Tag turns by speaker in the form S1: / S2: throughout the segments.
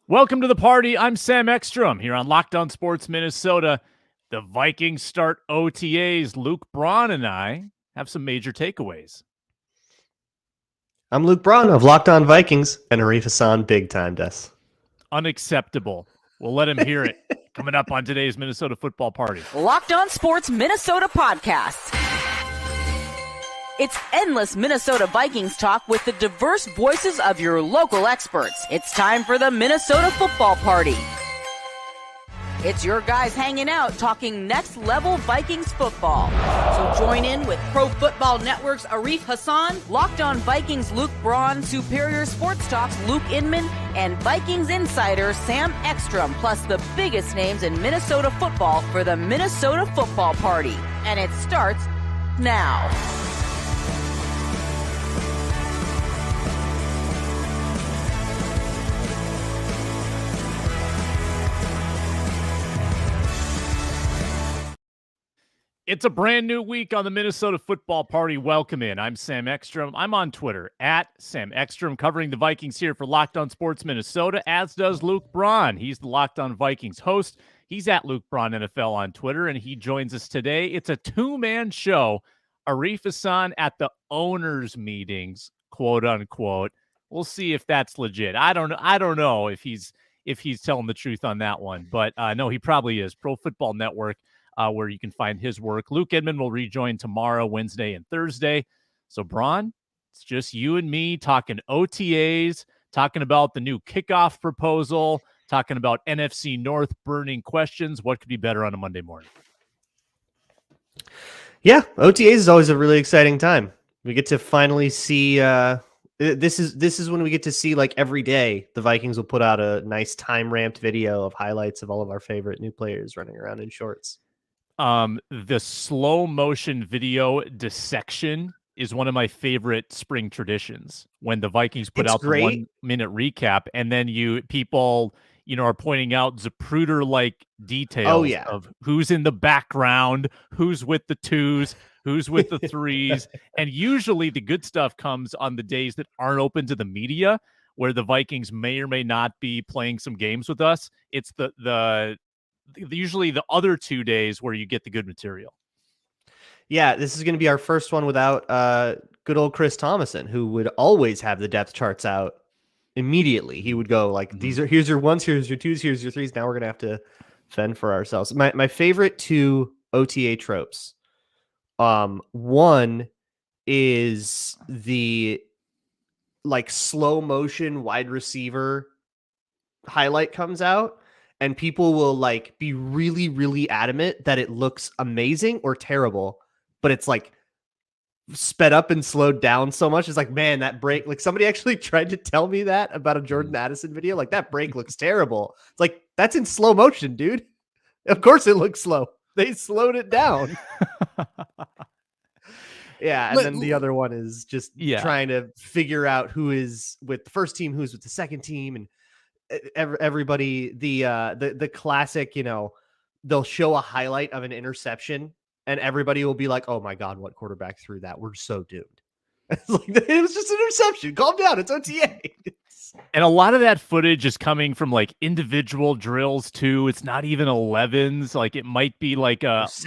S1: Welcome to the party. I'm Sam Ekstrom here on Locked On Sports Minnesota. The Vikings start OTAs. Luke Braun and I have some major takeaways.
S2: I'm Luke Braun of Locked On Vikings and Arif Hassan, big time Des.
S1: Unacceptable. We'll let him hear it. Coming up on today's Minnesota football party.
S3: Locked On Sports Minnesota podcast. It's endless Minnesota Vikings talk with the diverse voices of your local experts. It's time for the Minnesota football party. It's your guys hanging out talking next level Vikings football. So join in with Pro Football Network's Arif Hassan, Locked On Vikings Luke Braun, Superior Sports Talk's Luke Inman, and Vikings insider Sam Ekstrom, plus the biggest names in Minnesota football for the Minnesota football party. And it starts now.
S1: It's a brand new week on the Minnesota football party. Welcome in. I'm Sam Ekstrom. I'm on Twitter at Sam Ekstrom, covering the Vikings here for Locked On Sports Minnesota, as does Luke Braun. He's the Locked On Vikings host. He's at Luke Braun NFL on Twitter, and he joins us today. It's a two-man show. Arif Hassan at the owners' meetings, quote unquote. We'll see if that's legit. I don't know if he's telling the truth on that one, but no, he probably is. Pro Football Network. Where you can find his work. Luke Inman will rejoin tomorrow, Wednesday, and Thursday. So, Braun, it's just you and me talking OTAs, talking about the new kickoff proposal, talking about NFC North burning questions. What could be better on a Monday morning?
S2: Yeah, OTAs is always a really exciting time. We get to finally see. This is when we get to see, like, every day the Vikings will put out a nice time ramped video of highlights of all of our favorite new players running around in shorts.
S1: The slow motion video dissection is one of my favorite spring traditions, when the Vikings put out the 1 minute recap, and then people are pointing out Zapruder-like details of who's in the background, who's with the twos, who's with the threes. And usually the good stuff comes on the days that aren't open to the media, where the Vikings may or may not be playing some games with us. It's usually the other 2 days where you get the good material.
S2: Yeah, this is going to be our first one without good old Chris Thomason, who would always have the depth charts out immediately. He would go like, here's your ones, here's your twos, here's your threes. Now we're going to have to fend for ourselves. My favorite two OTA tropes. One is the like slow motion wide receiver highlight comes out, and people will like be really, really adamant that it looks amazing or terrible, but it's like sped up and slowed down so much. It's like, man, that break, like somebody actually tried to tell me that about a Jordan Addison video. Like, that break looks terrible. It's like, that's in slow motion, dude. Of course it looks slow. They slowed it down. Yeah. And then the other one is just trying to figure out who is with the first team, who's with the second team, and everybody, the classic, they'll show a highlight of an interception and everybody will be like, oh my God, what quarterback threw that? We're so doomed. It's like, it was just an interception. Calm down. It's OTA.
S1: And a lot of that footage is coming from like individual drills too. It's not even 11s. Like, it might be like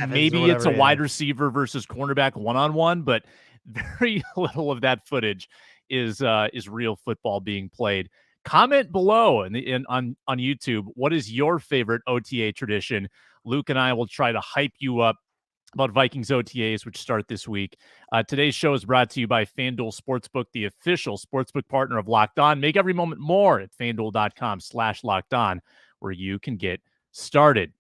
S1: maybe it's a wide receiver versus cornerback one-on-one, but very little of that footage is real football being played. Comment below on YouTube. What is your favorite OTA tradition? Luke and I will try to hype you up about Vikings OTAs, which start this week. Today's show is brought to you by FanDuel Sportsbook, the official sportsbook partner of Locked On. Make every moment more at FanDuel.com/LockedOn, where you can get started.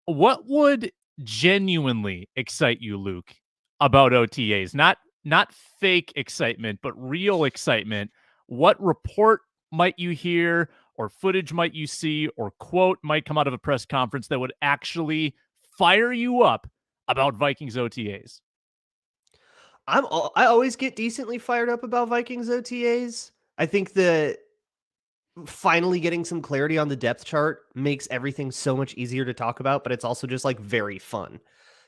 S1: What would genuinely excite you, Luke, about OTAs? Not fake excitement, but real excitement. What report might you hear, or footage might you see, or quote might come out of a press conference that would actually fire you up about Vikings OTAs?
S2: I always get decently fired up about Vikings OTAs. I think that finally getting some clarity on the depth chart makes everything so much easier to talk about, but it's also just like very fun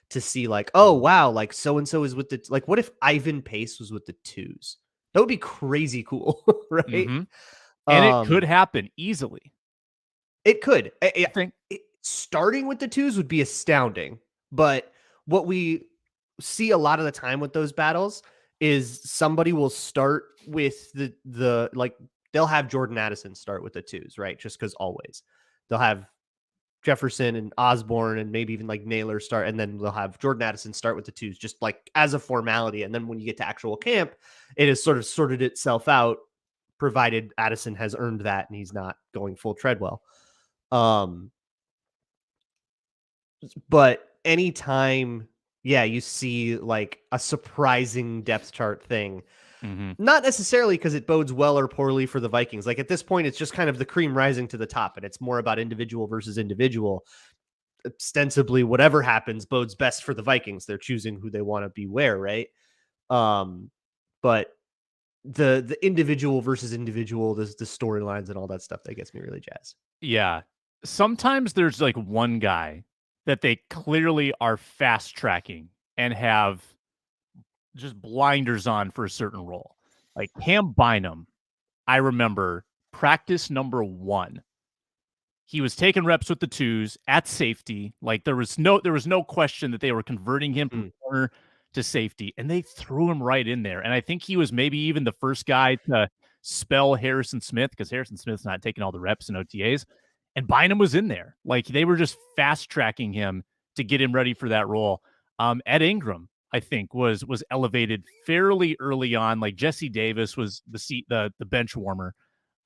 S2: to see, like, oh wow, like so-and-so is with the, like, what if Ivan Pace was with the twos? That would be crazy cool, right?
S1: Mm-hmm. And it could happen easily.
S2: It could. I think starting with the twos would be astounding. But what we see a lot of the time with those battles is somebody will start with the like they'll have Jordan Addison start with the twos, right? Just because always they'll have Jefferson and Osborne and maybe even like Naylor start, and then they'll have Jordan Addison start with the twos, just like as a formality. And then when you get to actual camp, it has sort of sorted itself out, provided Addison has earned that and he's not going full Treadwell. But anytime, you see like a surprising depth chart thing, not necessarily because it bodes well or poorly for the Vikings. Like at this point, it's just kind of the cream rising to the top, and it's more about individual versus individual. Ostensibly, whatever happens bodes best for the Vikings. They're choosing who they want to be where, right? But the individual versus individual, the storylines and all that stuff, that gets me really jazzed.
S1: Yeah. Sometimes there's like one guy that they clearly are fast tracking and have just blinders on for a certain role. Like Cam Bynum, I remember practice number 1. He was taking reps with the twos at safety. Like there was no question that they were converting him from corner to safety, and they threw him right in there. And I think he was maybe even the first guy to spell Harrison Smith, because Harrison Smith's not taking all the reps in OTAs. And Bynum was in there. Like they were just fast tracking him to get him ready for that role. Ed Ingram, I think, was elevated fairly early on. Like Jesse Davis was the bench warmer.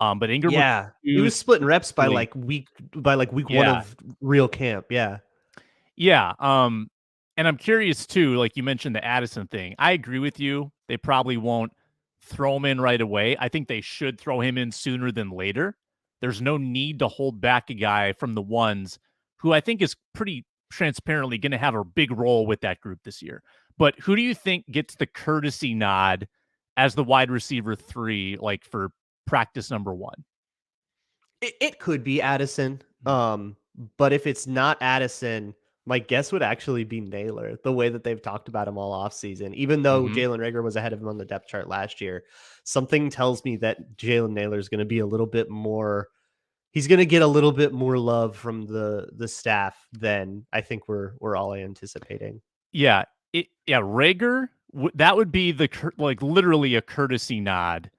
S1: But Ingram,
S2: he was splitting reps by like week 1 of real camp. Yeah.
S1: And I'm curious too, like you mentioned the Addison thing. I agree with you. They probably won't throw him in right away. I think they should throw him in sooner than later. There's no need to hold back a guy from the ones who I think is pretty transparently going to have a big role with that group this year. But who do you think gets the courtesy nod as the wide receiver 3, like for practice number 1?
S2: It could be Addison. But if it's not Addison, my guess would actually be Naylor, the way that they've talked about him all offseason. Even though Jalen Reagor was ahead of him on the depth chart last year, something tells me that Jalen Naylor is going to be a little bit more. He's going to get a little bit more love from the staff than I think we're all anticipating.
S1: Yeah, Reagor, that would be like literally a courtesy nod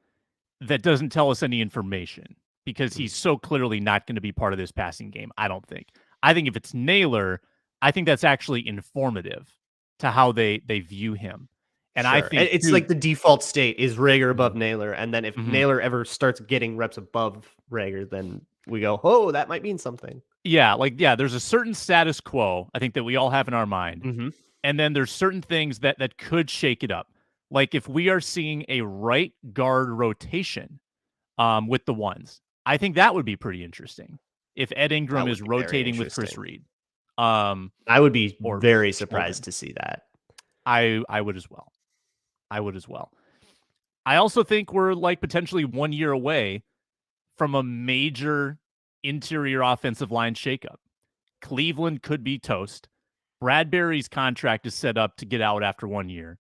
S1: that doesn't tell us any information, because he's so clearly not going to be part of this passing game, I don't think. I think if it's Naylor, I think that's actually informative to how they view him. And I think
S2: it's like the default state is Reagor above Naylor. And then if Naylor ever starts getting reps above Reagor, then we go, oh, that might mean something.
S1: Yeah, there's a certain status quo, I think, that we all have in our mind. And then there's certain things that could shake it up. Like if we are seeing a right guard rotation with the ones, I think that would be pretty interesting. If Ed Ingram is rotating with Chris Reed.
S2: I would be very surprised to see that.
S1: I would as well. I also think we're like potentially 1 year away from a major interior offensive line shakeup. Cleveland could be toast. Bradbury's contract is set up to get out after 1 year.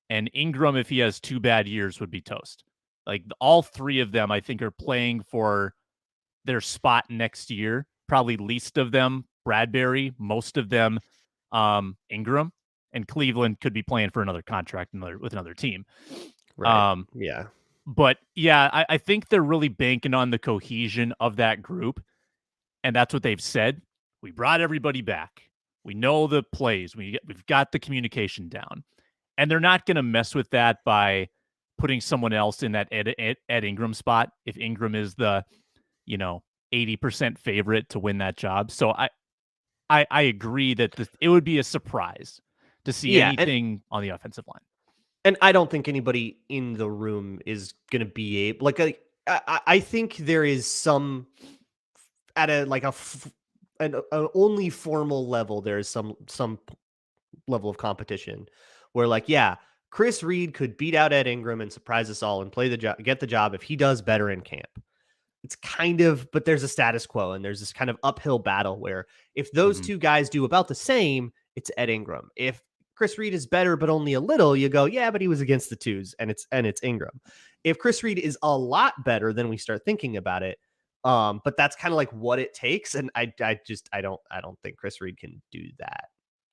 S1: And Ingram, if he has 2 bad years, would be toast. Like all 3 of them, I think, are playing for their spot next year. Probably least of them, Bradbury, most of them, Ingram, and Cleveland could be playing for another contract with another team.
S2: Right.
S1: But I think they're really banking on the cohesion of that group. And that's what they've said. We brought everybody back. We know the plays. We've got the communication down. And they're not going to mess with that by putting someone else in that Ed Ingram spot if Ingram is the, 80% favorite to win that job. So I agree that it would be a surprise to see anything on the offensive line.
S2: And I don't think anybody in the room is going to be able, I think there is some at an only formal level, there is some level of competition where Chris Reed could beat out Ed Ingram and surprise us all and get the job if he does better in camp. It's but there's a status quo and there's this kind of uphill battle where if those two guys do about the same, it's Ed Ingram. If Chris Reed is better, but only a little, you go, yeah, but he was against the twos and it's Ingram. If Chris Reed is a lot better, then we start thinking about it. But that's kind of like what it takes. And I don't think Chris Reed can do that.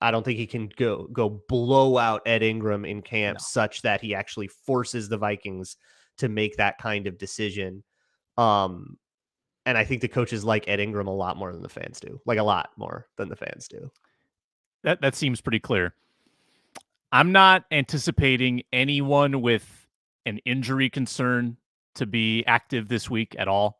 S2: I don't think he can go blow out Ed Ingram in camp such that he actually forces the Vikings to make that kind of decision. And I think the coaches like Ed Ingram a lot more than the fans do, like a lot more than the fans do.
S1: That seems pretty clear. I'm not anticipating anyone with an injury concern to be active this week at all.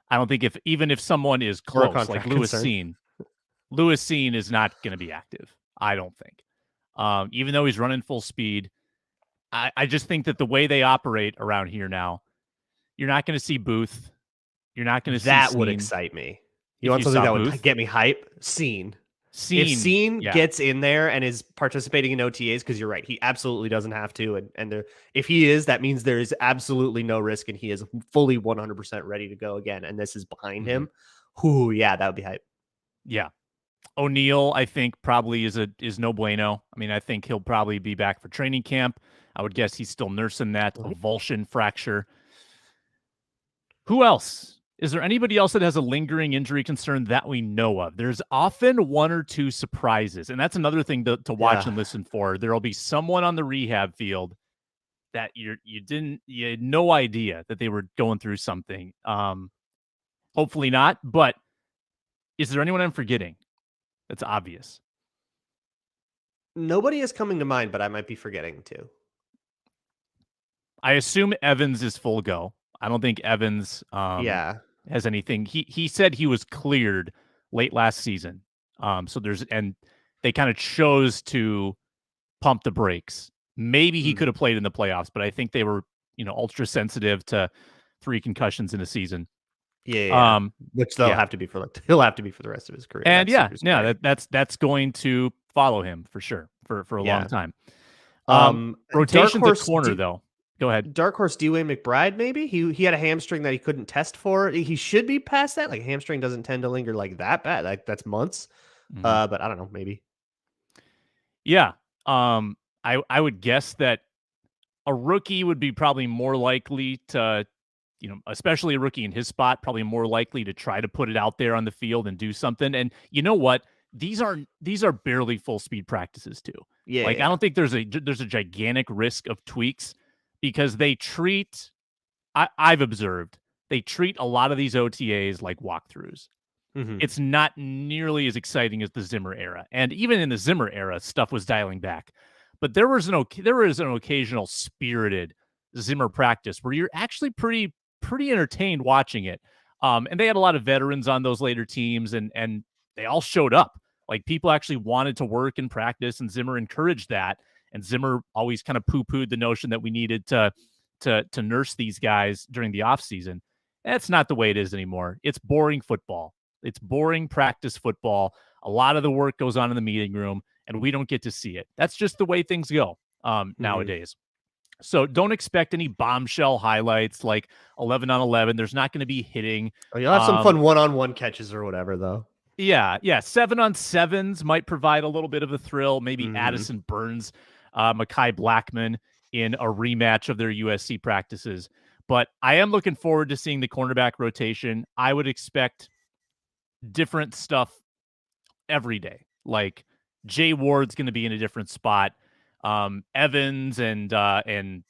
S1: I don't think even if someone is close, like Lewis Cine is not going to be active. I don't think. Even though he's running full speed, I just think that the way they operate around here now, you're not going to see Booth. You're not going to see
S2: that
S1: Cine.
S2: Would excite me. You want something that would get me hype? Cine. If Cine gets in there and is participating in OTAs, because you're right, he absolutely doesn't have to. And if he is, that means there is absolutely no risk and he is fully 100% ready to go again. And this is behind him. Ooh, yeah, that would be hype.
S1: Yeah. O'Neal, I think, probably is no bueno. I mean, I think he'll probably be back for training camp. I would guess he's still nursing that avulsion fracture. Who else? Is there anybody else that has a lingering injury concern that we know of? There's often one or two surprises, and that's another thing to watch and listen for. There'll be someone on the rehab field that you had no idea that they were going through something. Hopefully not, but is there anyone I'm forgetting that's obvious?
S2: Nobody is coming to mind, but I might be forgetting too.
S1: I assume Evans is full go. I don't think Evans has anything. He said he was cleared late last season. So they kind of chose to pump the brakes. Maybe he could have played in the playoffs, but I think they were, ultra sensitive to 3 concussions in a season.
S2: Yeah. Which he'll have to be for the rest of his career.
S1: And that's going to follow him for sure for a long time. Rotation to corner though. Go ahead.
S2: Dark horse Dwayne McBride, maybe? He had a hamstring that he couldn't test for. He should be past that. Like, hamstring doesn't tend to linger like that bad. Like, that's months. But I don't know, maybe.
S1: Yeah. I would guess that a rookie would be probably more likely to, especially a rookie in his spot, probably more likely to try to put it out there on the field and do something. And you know what? These are barely full speed practices too.
S2: Yeah.
S1: I don't think there's a gigantic risk of tweaks. Because I've observed, they treat a lot of these OTAs like walkthroughs. It's not nearly as exciting as the Zimmer era. And even in the Zimmer era, stuff was dialing back. But there was an occasional spirited Zimmer practice where you're actually pretty entertained watching it. And they had a lot of veterans on those later teams, and they all showed up. Like, people actually wanted to work and practice, and Zimmer encouraged that. And Zimmer always kind of poo-pooed the notion that we needed to nurse these guys during the offseason. That's not the way it is anymore. It's boring football. It's boring practice football. A lot of the work goes on in the meeting room, and we don't get to see it. That's just the way things go nowadays. So don't expect any bombshell highlights like 11 on 11. There's not going to be hitting.
S2: Oh, you'll have some fun one-on-one catches or whatever, though.
S1: Yeah. 7-on-7s might provide a little bit of a thrill. Maybe Addison burns Mekhi Blackman in a rematch of their USC practices. But I am looking forward to seeing the cornerback rotation. I would expect different stuff every day. Like, Jay Ward's going to be in a different spot. Evans and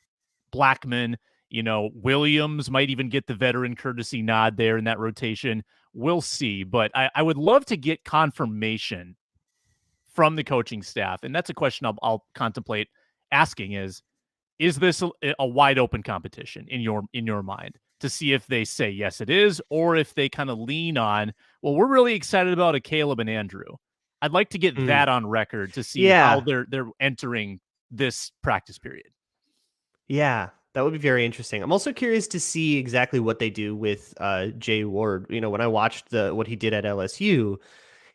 S1: Blackman, Williams might even get the veteran courtesy nod there in that rotation. We'll see. But I would love to get confirmation from the coaching staff. And that's a question I'll contemplate asking is this a wide open competition in your mind, to see if they say, yes, it is, or if they kind of lean on, well, we're really excited about a Caleb and Andrew. I'd like to get that on record to see how they're entering this practice period.
S2: Yeah, that would be very interesting. I'm also curious to see exactly what they do with Jay Ward. When I watched what he did at LSU,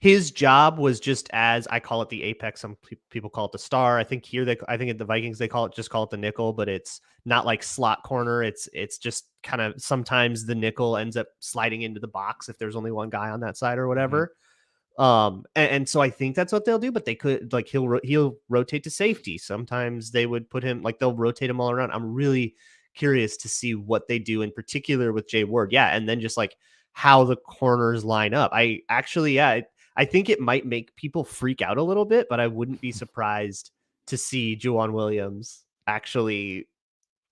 S2: his job was just, as I call it, the apex. Some people call it the star. I think at the Vikings they call it the nickel, but it's not like slot corner. It's just kind of, sometimes the nickel ends up sliding into the box if there's only one guy on that side or whatever. And so I think that's what they'll do, but they could, like, he'll rotate to safety. Sometimes they would put him, like, they'll rotate him all around. I'm really curious to see what they do in particular with Jay Ward. Yeah. And then just like how the corners line up. I think it might make people freak out a little bit, but I wouldn't be surprised to see Juwan Williams actually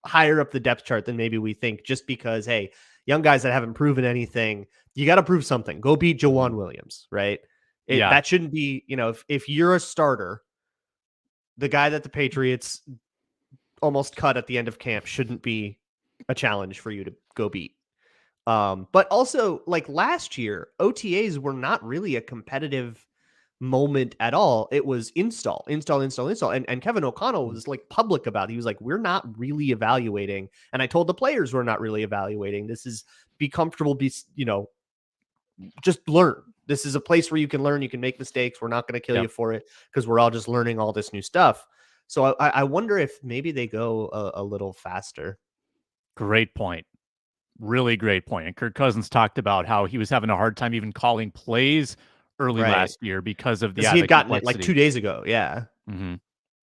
S2: higher up the depth chart than maybe we think, just because, hey, young guys that haven't proven anything, you got to prove something. Go beat Juwan Williams, right? That shouldn't be, if you're a starter, the guy that the Patriots almost cut at the end of camp shouldn't be a challenge for you to go beat. But also, like last year, OTAs were not really a competitive moment at all. It was install. And Kevin O'Connell was like public about it. He was like, we're not really evaluating. And I told the players we're not really evaluating. This is be comfortable, just learn. This is a place where you can learn, you can make mistakes. We're not going to kill you for it because we're all just learning all this new stuff. So I wonder if maybe they go a little faster.
S1: Great point. Really great point. And Kirk Cousins talked about how he was having a hard time even calling plays early last year because of the
S2: he had gotten it like 2 days ago. Yeah.
S1: Mm-hmm.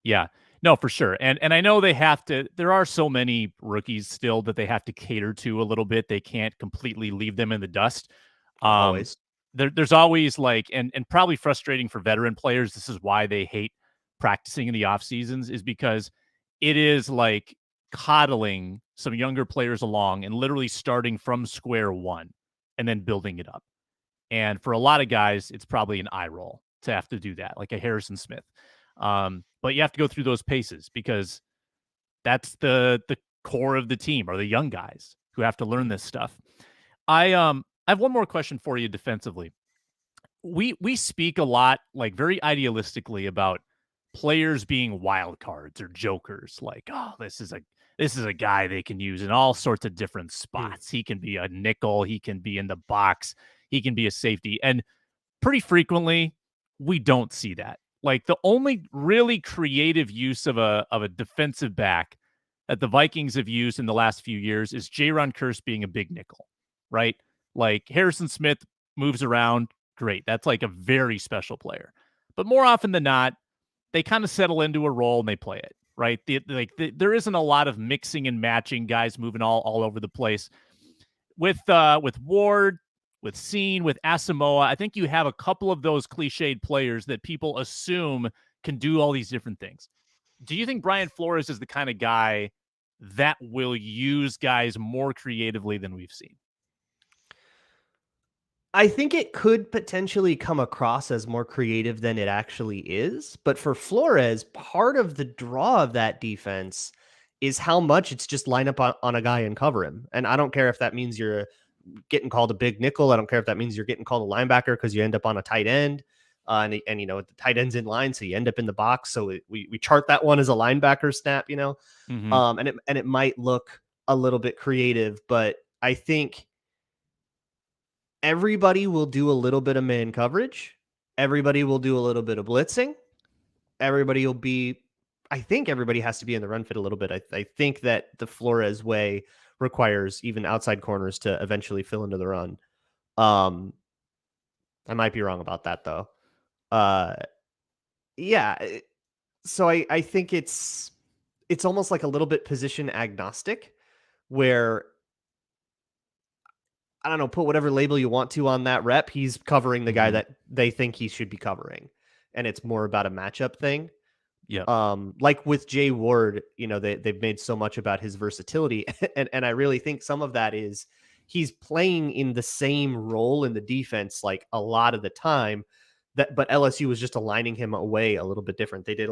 S1: Yeah. No, for sure. And I know they have to, there are so many rookies still that they have to cater to a little bit. They can't completely leave them in the dust.
S2: Always.
S1: There's always like, and probably frustrating for veteran players. This is why they hate practicing in the off seasons, is because it is like coddling some younger players along and literally starting from square one and then building it up. And for a lot of guys, it's probably an eye roll to have to do that, like a Harrison Smith. But you have to go through those paces because that's the core of the team, or the young guys who have to learn this stuff. I have one more question for you defensively. We speak a lot, like very idealistically, about players being wild cards or jokers. Like, oh, this is a guy they can use in all sorts of different spots. He can be a nickel, he can be in the box, he can be a safety. And pretty frequently, we don't see that. Like, the only really creative use of a defensive back that the Vikings have used in the last few years is Jaron Kearse being a big nickel, right? Like, Harrison Smith moves around, great. That's like a very special player. But more often than not, they kind of settle into a role and they play it, right? There isn't a lot of mixing and matching, guys moving all over the place. With Ward, with Cine, with Asamoah, I think you have a couple of those cliched players that people assume can do all these different things. Do you think Brian Flores is the kind of guy that will use guys more creatively than we've seen?
S2: I think it could potentially come across as more creative than it actually is. But for Flores, part of the draw of that defense is how much it's just line up on a guy and cover him. And I don't care if that means you're getting called a big nickel. I don't care if that means you're getting called a linebacker because you end up on a tight end. And the tight end's in line, so you end up in the box. So we chart that one as a linebacker snap,
S1: Mm-hmm.
S2: And it might look a little bit creative, but I think everybody will do a little bit of man coverage. Everybody will do a little bit of blitzing. I think everybody has to be in the run fit a little bit. I think that the Flores way requires even outside corners to eventually fill into the run. I might be wrong about that though. So I think it's almost like a little bit position agnostic, where, I don't know, put whatever label you want to on that rep. He's covering the guy that they think he should be covering. And it's more about a matchup thing.
S1: Yeah.
S2: Like with Jay Ward, they've made so much about his versatility. and I really think some of that is he's playing in the same role in the defense, like a lot of the time, but LSU was just aligning him away a little bit different. They did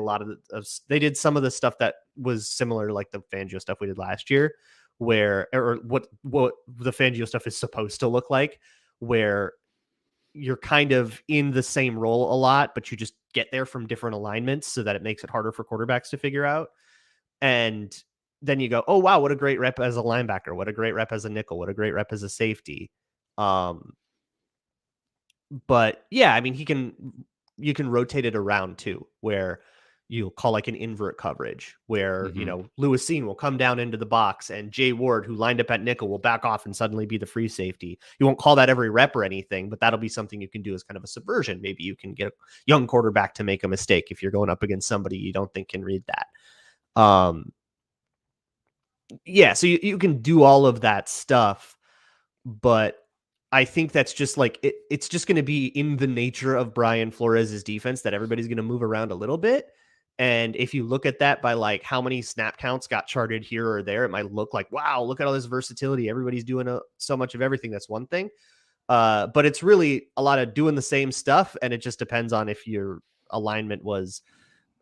S2: they did some of the stuff that was similar, like the Fangio stuff we did last year, or what the Fangio stuff is supposed to look like, where you're kind of in the same role a lot, but you just get there from different alignments so that it makes it harder for quarterbacks to figure out. And then you go, oh, wow, what a great rep as a linebacker. What a great rep as a nickel. What a great rep as a safety. But yeah, I mean, you can rotate it around too, where you'll call like an invert coverage where, Lewis Cine will come down into the box and Jay Ward, who lined up at nickel, will back off and suddenly be the free safety. You won't call that every rep or anything, but that'll be something you can do as kind of a subversion. Maybe you can get a young quarterback to make a mistake if you're going up against somebody you don't think can read that. So you can do all of that stuff, but I think that's just like it's just going to be in the nature of Brian Flores' defense that everybody's going to move around a little bit. And if you look at that by like how many snap counts got charted here or there, it might look like, wow, look at all this versatility. Everybody's doing so much of everything. That's one thing. But it's really a lot of doing the same stuff. And it just depends on if your alignment was,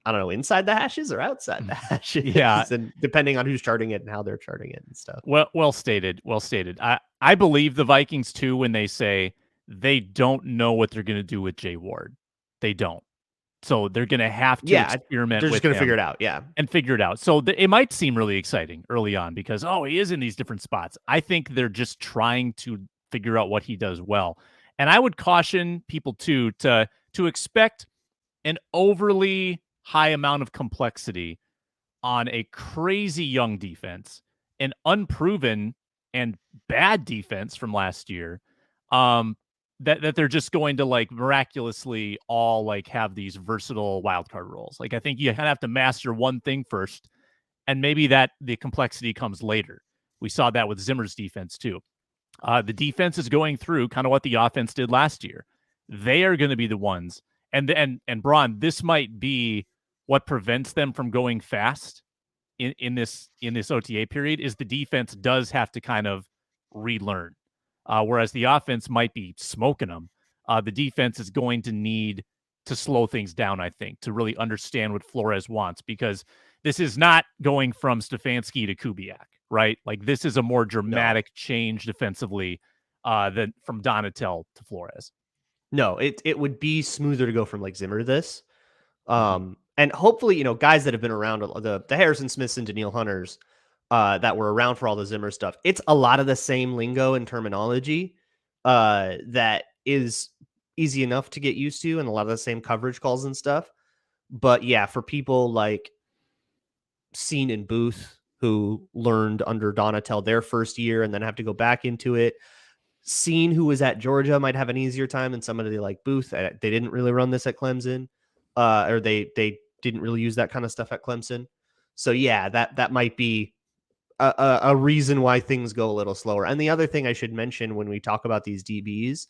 S2: I don't know, inside the hashes or outside the hashes.
S1: Yeah.
S2: And depending on who's charting it and how they're charting it and stuff.
S1: Well stated. Well stated. I believe the Vikings too, when they say they don't know what they're going to do with Jay Ward. They don't. So they're going to have to experiment.
S2: They're just going to figure it out. Yeah.
S1: And figure it out. So it might seem really exciting early on because, he is in these different spots. I think they're just trying to figure out what he does well. And I would caution people too to expect an overly high amount of complexity on a crazy young defense, an unproven and bad defense from last year. That they're just going to like miraculously all like have these versatile wildcard roles. Like I think you kind of have to master one thing first, and maybe that the complexity comes later. We saw that with Zimmer's defense too. The defense is going through kind of what the offense did last year. They are going to be the ones, and Braun, this might be what prevents them from going fast in this OTA period. Is the defense does have to kind of relearn. Whereas the offense might be smoking them, the defense is going to need to slow things down, I think, to really understand what Flores wants, because this is not going from Stefanski to Kubiak, right? Like this is a more dramatic change defensively than from Donatel to Flores.
S2: No, it would be smoother to go from like Zimmer to this. And hopefully, guys that have been around, the Harrison Smiths and Daniil Hunters, that were around for all the Zimmer stuff. It's a lot of the same lingo and terminology that is easy enough to get used to, and a lot of the same coverage calls and stuff. But yeah, for people like Cine and Booth, who learned under Donatel their first year and then have to go back into it, Cine, who was at Georgia, might have an easier time than somebody like Booth. They didn't really run this at Clemson, or they didn't really use that kind of stuff at Clemson. So yeah, that might be a reason why things go a little slower. And the other thing I should mention when we talk about these DBs,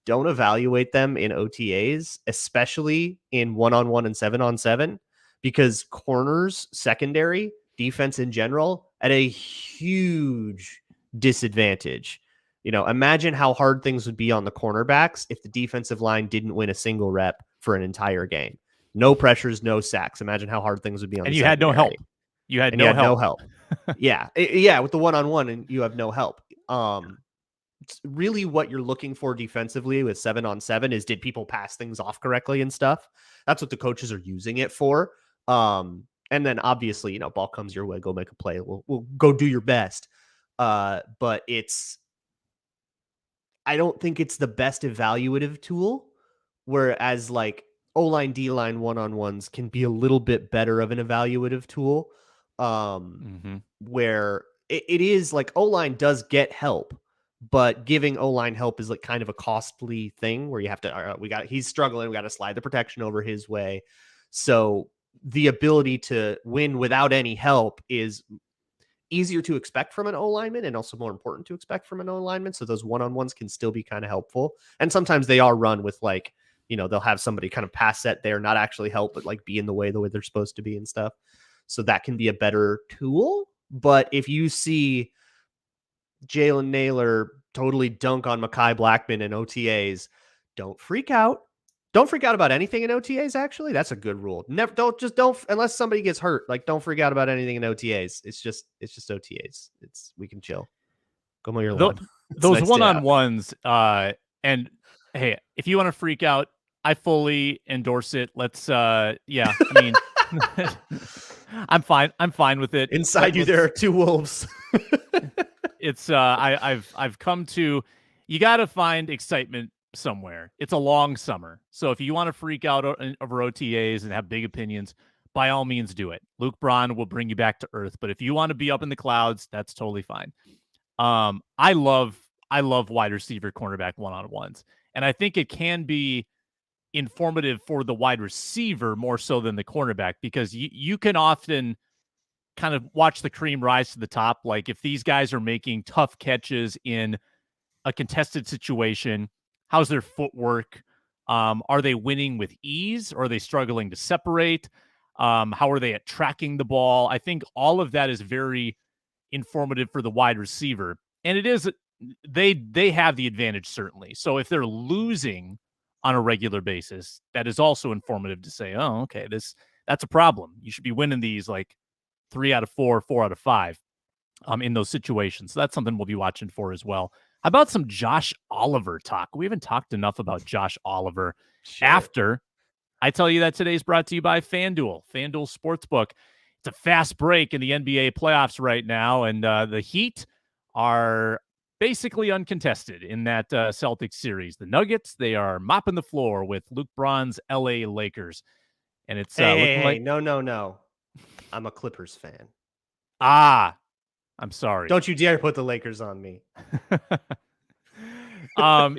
S2: don't evaluate them in OTAs, especially in 1-on-1 and 7-on-7, because corners, secondary, defense in general, at a huge disadvantage. Imagine how hard things would be on the cornerbacks if the defensive line didn't win a single rep for an entire game. No pressures, no sacks. Imagine how hard things would be on.
S1: And you had no help. You had no help.
S2: Yeah, with the 1-on-1, and you have no help. It's really what you're looking for defensively with 7-on-7 is, did people pass things off correctly and stuff? That's what the coaches are using it for. And then obviously, ball comes your way, go make a play. We'll go do your best. But I don't think it's the best evaluative tool, whereas like O-line, D-line 1-on-1s can be a little bit better of an evaluative tool. Where it is like O-line does get help, but giving O-line help is like kind of a costly thing where you have to, he's struggling. We got to slide the protection over his way. So the ability to win without any help is easier to expect from an O-lineman, and also more important to expect from an O-lineman. So those 1-on-1s can still be kind of helpful. And sometimes they are run with like, they'll have somebody kind of pass set there, not actually help, but like be in the way they're supposed to be and stuff. So that can be a better tool. But if you see Jalen Naylor totally dunk on Mekhi Blackman in OTAs, don't freak out. Don't freak out about anything in OTAs, actually. That's a good rule. Don't unless somebody gets hurt, like don't freak out about anything in OTAs. It's just OTAs. We can chill. Go mow your lawn.
S1: Those nice 1-on-1s, and hey, if you want to freak out, I fully endorse it. Let's I mean I'm fine with it.
S2: Inside you there are two wolves.
S1: It's I've come to, you got to find excitement somewhere. It's a long summer. So if you want to freak out over OTAs and have big opinions, by all means do it. Luke Braun will bring you back to earth. But if you want to be up in the clouds, that's totally fine. I love wide receiver cornerback 1-on-1s. And I think it can be informative for the wide receiver more so than the cornerback, because you can often kind of watch the cream rise to the top. Like if these guys are making tough catches in a contested situation? How's their footwork? Are they winning with ease, or are they struggling to separate? How are they at tracking the ball? I think all of that is very informative for the wide receiver. And it is, they have the advantage, certainly. So if they're losing on a regular basis, that is also informative to say, oh, okay, that's a problem. You should be winning these like 3 out of 4, 4 out of 5 in those situations. So that's something we'll be watching for as well. How about some Josh Oliver talk? We haven't talked enough about Josh Oliver. Sure. After I tell you that today's brought to you by FanDuel Sportsbook. It's a fast break in the NBA playoffs right now, and the Heat are basically uncontested in that Celtics series. The Nuggets, they are mopping the floor with Luke Braun's LA Lakers. And it's
S2: hey, no. I'm a Clippers fan.
S1: I'm sorry.
S2: Don't you dare put the Lakers on me.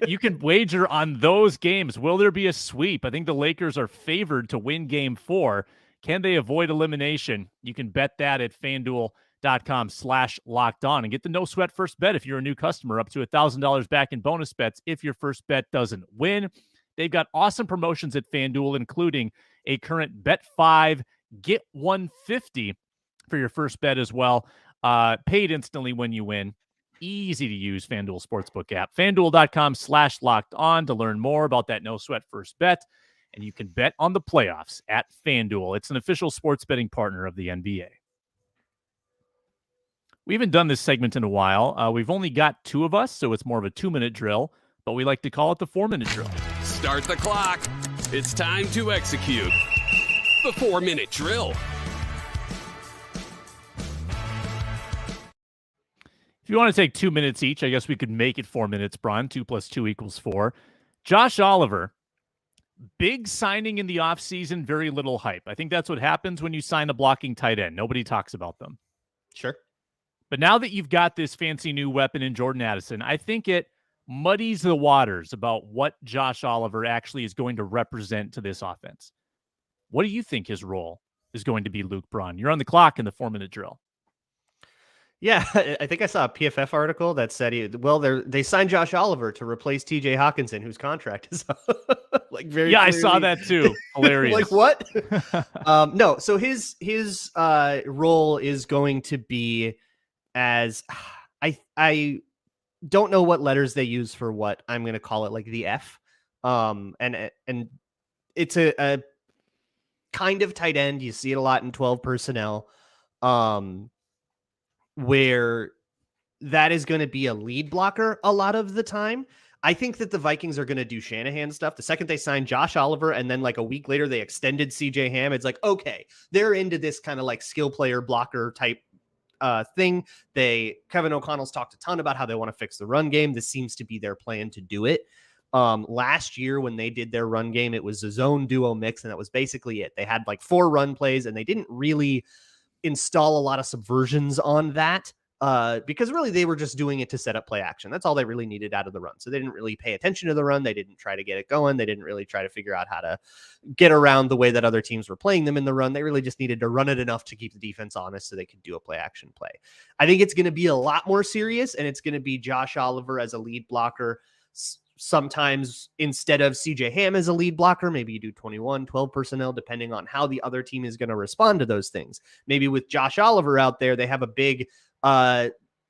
S1: You can wager on those games. Will there be a sweep? I think the Lakers are favored to win game 4. Can they avoid elimination? You can bet that at FanDuel.com/lockedon and get the no sweat first bet if you're a new customer, up to $1,000 back in bonus bets if your first bet doesn't win. They've got awesome promotions at FanDuel, including a current bet 5, get 150 for your first bet as well. Paid instantly when you win. Easy to use FanDuel Sportsbook app. FanDuel.com/lockedon to learn more about that no sweat first bet. And you can bet on the playoffs at FanDuel. It's an official sports betting partner of the NBA. We haven't done this segment in a while. We've only got 2 of us, so it's more of a 2-minute drill, but we like to call it the 4-minute drill.
S4: Start the clock. It's time to execute the 4-minute drill.
S1: If you want to take 2 minutes each, I guess we could make it 4 minutes, Braun. 2 + 2 = 4. Josh Oliver, big signing in the offseason, very little hype. I think that's what happens when you sign a blocking tight end. Nobody talks about them.
S2: Sure.
S1: But now that you've got this fancy new weapon in Jordan Addison, I think it muddies the waters about what Josh Oliver actually is going to represent to this offense. What do you think his role is going to be, Luke Braun? You're on the clock in the 4-minute drill.
S2: Yeah, I think I saw a PFF article that said they signed Josh Oliver to replace TJ Hawkinson, whose contract is like very.
S1: Yeah,
S2: clearly.
S1: I saw that too. Hilarious.
S2: Like what? No, so his role is going to be as I don't know what letters they use for what. I'm going to call it like the F. And it's a kind of tight end. You see it a lot in 12 personnel. Where that is going to be a lead blocker a lot of the time. I think that the Vikings are going to do Shanahan stuff. The second they signed Josh Oliver and then like a week later they extended CJ Ham, it's like, okay, they're into this kind of like skill player blocker type thing. Kevin O'Connell's talked a ton about how they want to fix the run game. This seems to be their plan to do it. Last year when they did their run game, it was a zone duo mix, and that was basically it. They had like 4 run plays, and they didn't really install a lot of subversions on that because really they were just doing it to set up play action. That's all they really needed out of the run. So they didn't really pay attention to the run. They didn't try to get it going. They didn't really try to figure out how to get around the way that other teams were playing them in the run. They really just needed to run it enough to keep the defense honest so they could do a play action play. I think it's going to be a lot more serious, and it's going to be Josh Oliver as a lead blocker. Sometimes instead of CJ Ham as a lead blocker, maybe you do 21, 12 personnel, depending on how the other team is going to respond to those things. Maybe with Josh Oliver out there, they have a big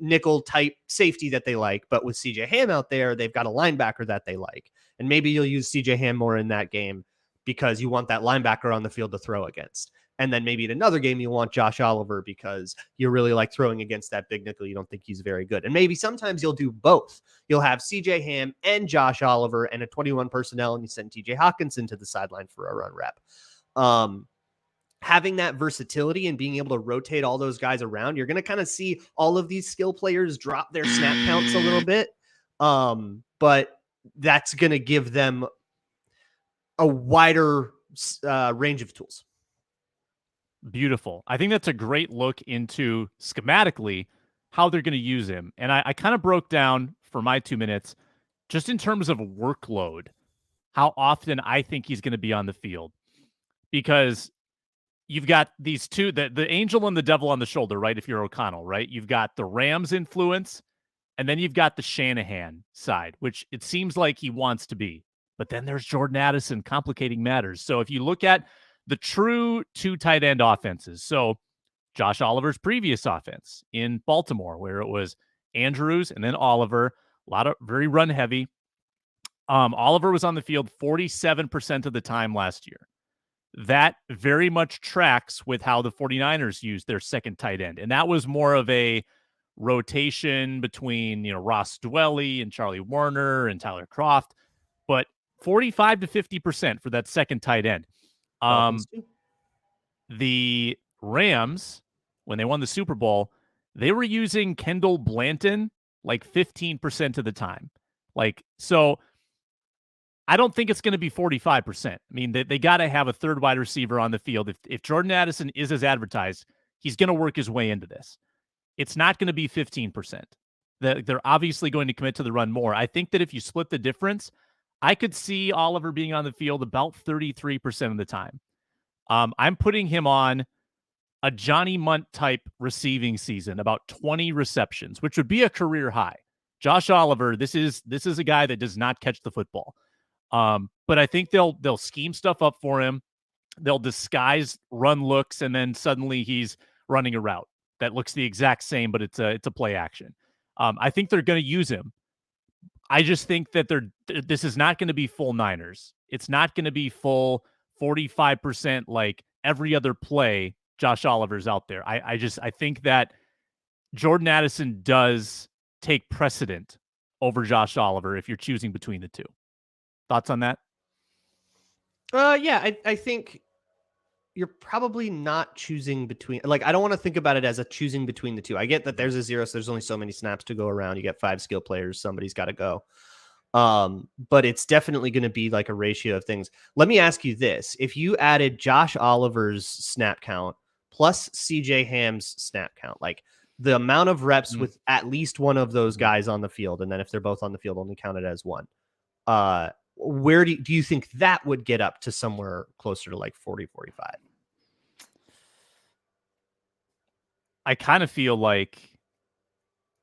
S2: nickel type safety that they like, but with CJ Ham out there, they've got a linebacker that they like. And maybe you'll use CJ Ham more in that game because you want that linebacker on the field to throw against. And then maybe in another game, you want Josh Oliver because you really like throwing against that big nickel. You don't think he's very good. And maybe sometimes you'll do both. You'll have CJ Ham and Josh Oliver and a 21 personnel, and you send TJ Hawkinson to the sideline for a run rep. Having that versatility and being able to rotate all those guys around, you're going to kind of see all of these skill players drop their snap counts a little bit. But that's going to give them a wider range of tools.
S1: Beautiful. I think that's a great look into schematically how they're going to use him. And I kind of broke down for my 2 minutes, just in terms of workload, how often I think he's going to be on the field. Because you've got these two, the angel and the devil on the shoulder, right? If you're O'Connell, right? You've got the Rams influence And then you've got the Shanahan side, which it seems like he wants to be. But then there's Jordan Addison complicating matters. So if you look at the true 2 tight end offenses, so Josh Oliver's previous offense in Baltimore, where it was Andrews and then Oliver, a lot of very run heavy. Oliver was on the field 47% of the time last year. That very much tracks with how the 49ers used their second tight end. And that was more of a rotation between, Ross Dwelly and Charlie Warner and Tyler Kroft, but 45 to 50% for that second tight end. The Rams, when they won the Super Bowl, they were using Kendall Blanton like 15% of the time. So I don't think it's going to be 45%. I mean, they got to have a third wide receiver on the field. If Jordan Addison is as advertised, he's going to work his way into this. It's not going to be 15%. They're obviously going to commit to the run more. I think that if you split the difference, I could see Oliver being on the field about 33% of the time. I'm putting him on a Johnny Munt type receiving season, about 20 receptions, which would be a career high. Josh Oliver, this is a guy that does not catch the football. But I think they'll scheme stuff up for him. They'll disguise run looks, and then suddenly he's running a route that looks the exact same, but it's a play action. I think they're going to use him. I just think that this is not going to be full Niners. It's not going to be full 45% like every other play Josh Oliver's out there. I think that Jordan Addison does take precedent over Josh Oliver if you're choosing between the two. Thoughts on that?
S2: Yeah, I think you're probably not choosing between, I don't want to think about it as a choosing between the two. I get that there's a zero, so there's only so many snaps to go around. You get 5 skill players, somebody's got to go. But it's definitely going to be like a ratio of things. Let me ask you this. If you added Josh Oliver's snap count plus CJ Ham's snap count, like the amount of reps with at least one of those guys on the field, and then if they're both on the field, only counted as one, where do you think that would get up to somewhere closer to like 40, 45?
S1: I kind of feel like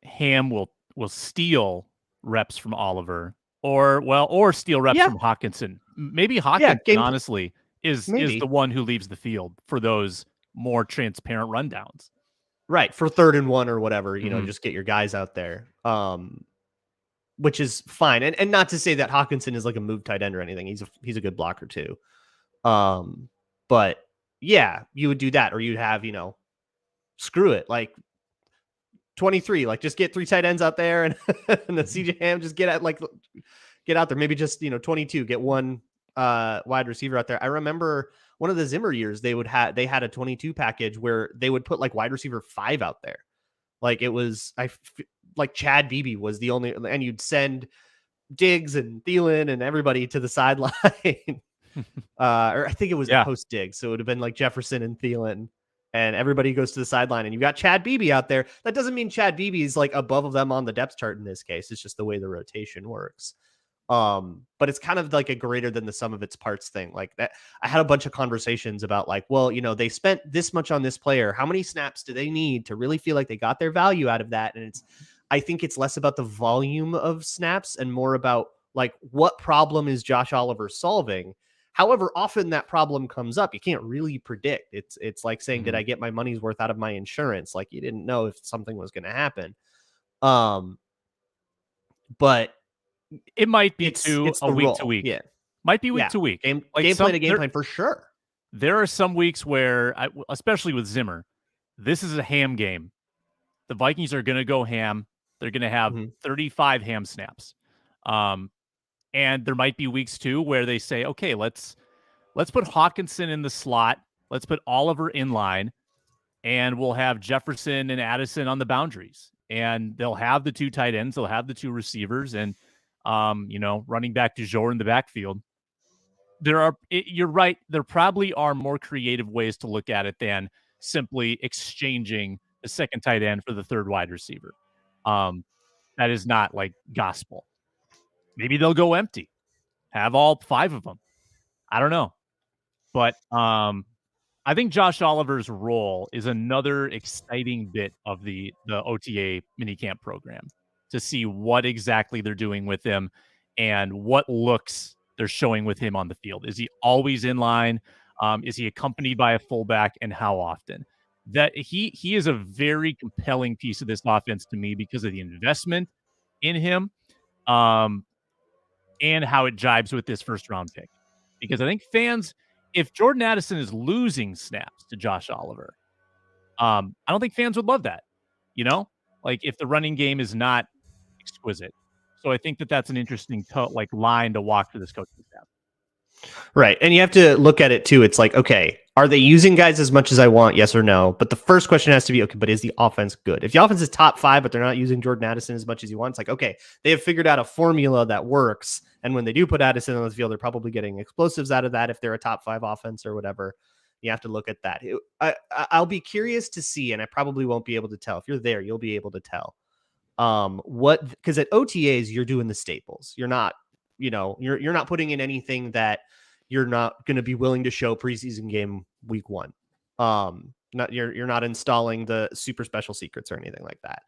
S1: Ham will steal reps from Oliver or steal reps from Hockenson. Maybe Hockenson, honestly, is the one who leaves the field for those more transparent rundowns.
S2: Right. For 3rd and 1 or whatever, just get your guys out there. Which is fine. And not to say that Hockenson is like a move tight end or anything. He's a good blocker too. But yeah, you would do that, or you'd have, screw it, like 23, like just get 3 tight ends out there, and and the CJ Ham just get out there. Maybe just 22, get 1 wide receiver out there. I remember one of the Zimmer years they had a 22 package where they would put like wide receiver 5 out there. Like it was like Chad Beebe was the only, and you'd send Diggs and Thielen and everybody to the sideline. Or I think it was post Diggs, so it would have been like Jefferson and Thielen, and everybody goes to the sideline, and you got Chad Beebe out there. That doesn't mean Chad Beebe is like above them on the depth chart in this case. It's just the way the rotation works. But it's kind of like a greater than the sum of its parts thing. Like that, I had a bunch of conversations about like, well, they spent this much on this player. How many snaps do they need to really feel like they got their value out of that? And I think it's less about the volume of snaps and more about like, what problem is Josh Oliver solving? However often that problem comes up, you can't really predict. It's like saying, did I get my money's worth out of my insurance? Like you didn't know if something was going to happen. But
S1: it might be a week to week.
S2: Yeah.
S1: Might be week to week.
S2: Game plan to game plan for sure.
S1: There are some weeks where, especially with Zimmer, this is a Ham game. The Vikings are going to go ham. They're going to have 35 Ham snaps. And there might be weeks too where they say, okay, let's put Hockenson in the slot. Let's put Oliver in line, and we'll have Jefferson and Addison on the boundaries. And they'll have the 2 tight ends. They'll have the 2 receivers, and running back du jour in the backfield. You're right. There probably are more creative ways to look at it than simply exchanging the second tight end for the 3rd wide receiver. That is not like gospel. Maybe they'll go empty, have all 5 of them. I don't know. But I think Josh Oliver's role is another exciting bit of the OTA minicamp program. to see what exactly they're doing with him and what looks they're showing with him on the field. Is he always in line? Is he accompanied by a fullback, and how often? That he is a very compelling piece of this offense to me because of the investment in him, and how it jibes with this first round pick. Because I think fans, if Jordan Addison is losing snaps to Josh Oliver, I don't think fans would love that. Like if the running game is not exquisite. So I think that's an interesting line to walk for this coaching staff.
S2: Right. And you have to look at it too. It's like, okay, are they using guys as much as I want? Yes or no? But the first question has to be, okay, but is the offense good? If the offense is top 5, but they're not using Jordan Addison as much as you want, it's like, okay, they have figured out a formula that works. And when they do put Addison on the field, they're probably getting explosives out of that if they're a top 5 offense or whatever. You have to look at that. I'll be curious to see, and I probably won't be able to tell. If you're there, you'll be able to tell. Because at OTAs, you're doing the staples. You're not, you're not putting in anything that you're not going to be willing to show preseason game week 1. You're not installing the super special secrets or anything like that.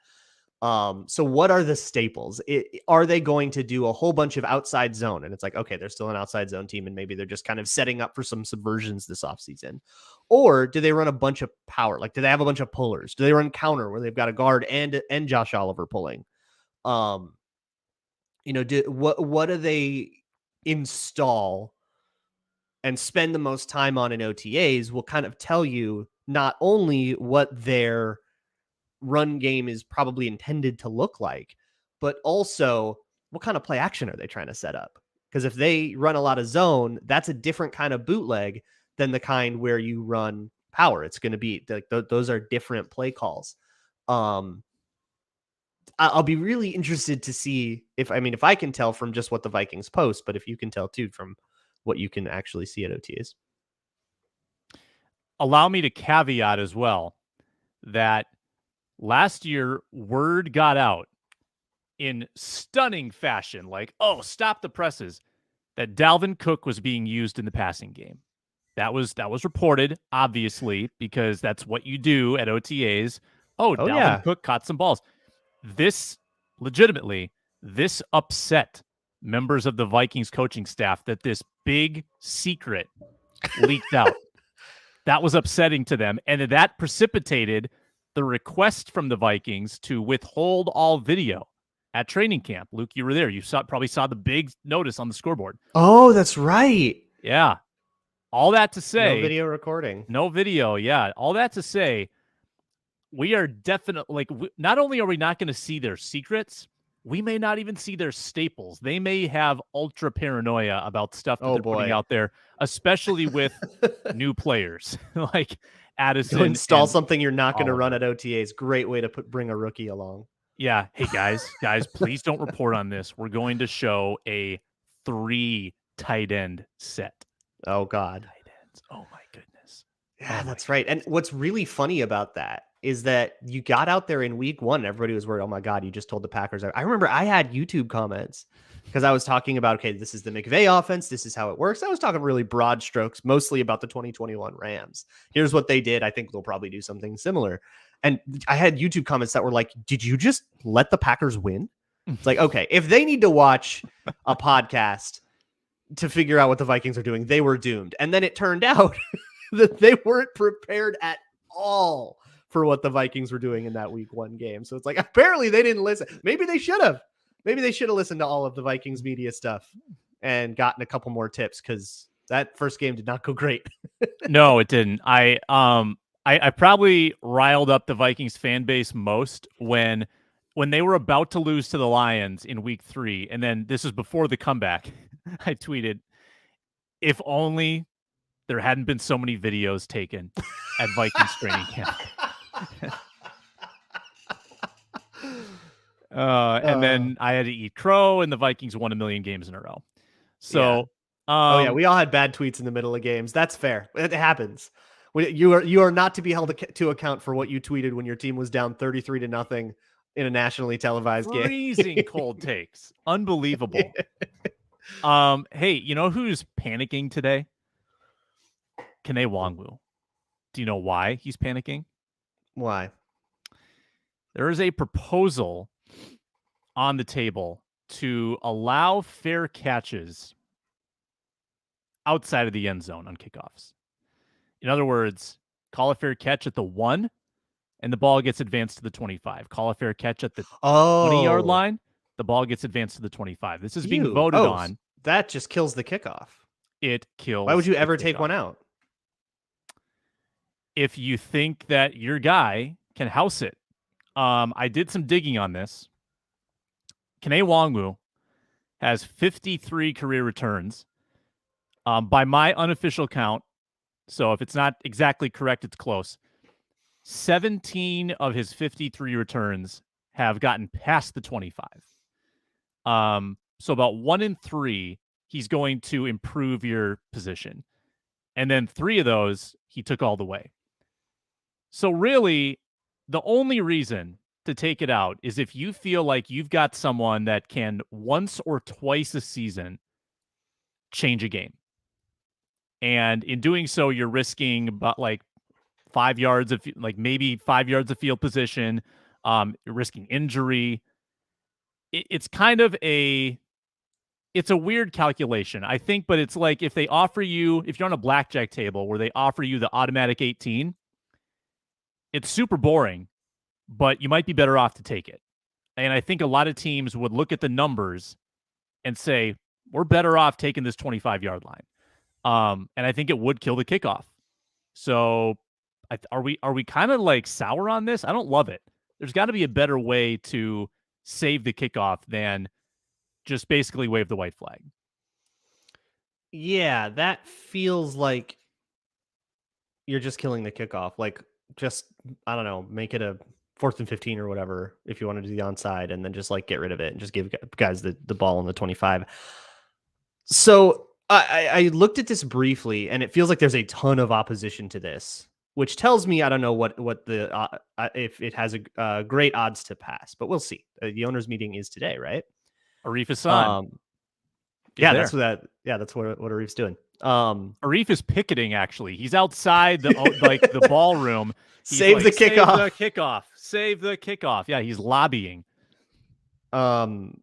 S2: So what are the staples? Are they going to do a whole bunch of outside zone? And it's like, okay, they're still an outside zone team, and maybe they're just kind of setting up for some subversions this offseason. Or do they run a bunch of power? Like, do they have a bunch of pullers? Do they run counter where they've got a guard and Josh Oliver pulling? What do they install and spend the most time on in OTAs will kind of tell you not only what their run game is probably intended to look like, but also what kind of play action are they trying to set up? Because if they run a lot of zone, that's a different kind of bootleg than the kind where you run power. It's going to be like those are different play calls. I'll be really interested to see if I can tell from just what the Vikings post, but if you can tell too from what you can actually see at OTAs.
S1: Allow me to caveat as well that last year word got out in stunning fashion, like, oh, stop the presses, that Dalvin Cook was being used in the passing game. That was reported, obviously, because that's what you do at OTAs. Dalvin Cook caught some balls. This upset members of the Vikings coaching staff that this big secret leaked out. That was upsetting to them. And that precipitated the request from the Vikings to withhold all video at training camp. Luke, you were there. You probably saw the big notice on the scoreboard.
S2: Oh, that's right.
S1: Yeah. All that to say.
S2: No video recording.
S1: No video. Yeah. All that to say, we are definitely, not only are we not going to see their secrets, we may not even see their staples. They may have ultra paranoia about stuff that they're putting out there, especially with new players like Addison.
S2: Go install something you're not going to run at OTAs. Great way to bring a rookie along.
S1: Yeah. Hey, guys, please don't report on this. We're going to show a 3 tight end set.
S2: Oh, God.
S1: Tight ends. Oh, my goodness.
S2: Yeah, that's right. And what's really funny about that is that you got out there in week 1 and everybody was worried, oh my God, you just told the Packers. I remember I had YouTube comments because I was talking about, okay, this is the McVay offense. This is how it works. I was talking really broad strokes, mostly about the 2021 Rams. Here's what they did. I think they'll probably do something similar. And I had YouTube comments that were like, did you just let the Packers win? It's like, okay, if they need to watch a podcast to figure out what the Vikings are doing, they were doomed. And then it turned out that they weren't prepared at all for what the Vikings were doing in that week 1 game. So it's like, apparently they didn't listen. Maybe they should have. Maybe they should have listened to all of the Vikings media stuff and gotten a couple more tips, because that first game did not go great.
S1: No, it didn't. I probably riled up the Vikings fan base most when they were about to lose to the Lions in week 3. And then this is before the comeback. I tweeted, if only there hadn't been so many videos taken at Vikings training camp. And then I had to eat crow, and the Vikings won 1 million games in a row. So,
S2: we all had bad tweets in the middle of games. That's fair. It happens. You are not to be held to account for what you tweeted when your team was down 33-0 in a nationally televised game.
S1: Freezing cold takes. Unbelievable. Hey, you know who's panicking today? Kene Nwangwu. Do you know why he's panicking?
S2: Why?
S1: There is a proposal on the table to allow fair catches outside of the end zone on kickoffs. In other words, call a fair catch at the 1 and the ball gets advanced to the 25. Call a fair catch at the 20-yard line, the ball gets advanced to the 25. This is being voted on.
S2: That just kills the kickoff.
S1: It kills.
S2: Why would you ever take one out?
S1: If you think that your guy can house it. I did some digging on this. Kene Nwangwu has 53 career returns. By my unofficial count, so if it's not exactly correct, it's close. 17 of his 53 returns have gotten past the 25. So about 1 in 3, he's going to improve your position. And then 3 of those, he took all the way. So really, the only reason to take it out is if you feel like you've got someone that can once or twice a season change a game. And in doing so, you're risking about like 5 yards of, like maybe 5 yards of field position. You're risking injury. It's kind of it's a weird calculation, I think, but it's like if they offer you, if you're on a blackjack table where they offer you the automatic 18, it's super boring, but you might be better off to take it. And I think a lot of teams would look at the numbers and say, we're better off taking this 25-yard line. And I think it would kill the kickoff. So are we kind of like sour on this? I don't love it. There's got to be a better way to save the kickoff than just basically wave the white flag.
S2: Yeah, that feels like you're just killing the kickoff. Like, just, I don't know, make it a 4th and 15 or whatever if you want to do the onside, and then just like get rid of it and just give guys the ball on the 25. So I looked at this briefly, and it feels like there's a ton of opposition to this, which tells me I don't know what the if it has a great odds to pass, but we'll see. The owners' meeting is today, right?
S1: Arif Hassan.
S2: That's what Arif's doing.
S1: Arif is picketing. Actually, he's outside the the ballroom.
S2: Save the kickoff.
S1: Save the kickoff. Save the kickoff. Yeah, he's lobbying.
S2: I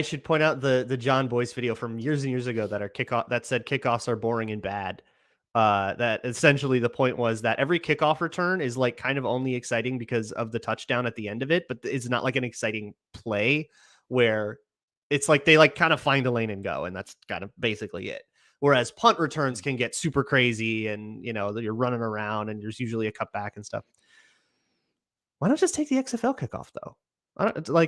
S2: should point out the John Boyce video from years and years ago that said kickoffs are boring and bad. That essentially the point was that every kickoff return is like kind of only exciting because of the touchdown at the end of it, but it's not like an exciting play where it's like they like kind of find a lane and go, and that's kind of basically it. Whereas punt returns can get super crazy, and you're running around, and there's usually a cutback and stuff. Why not just take the XFL kickoff though?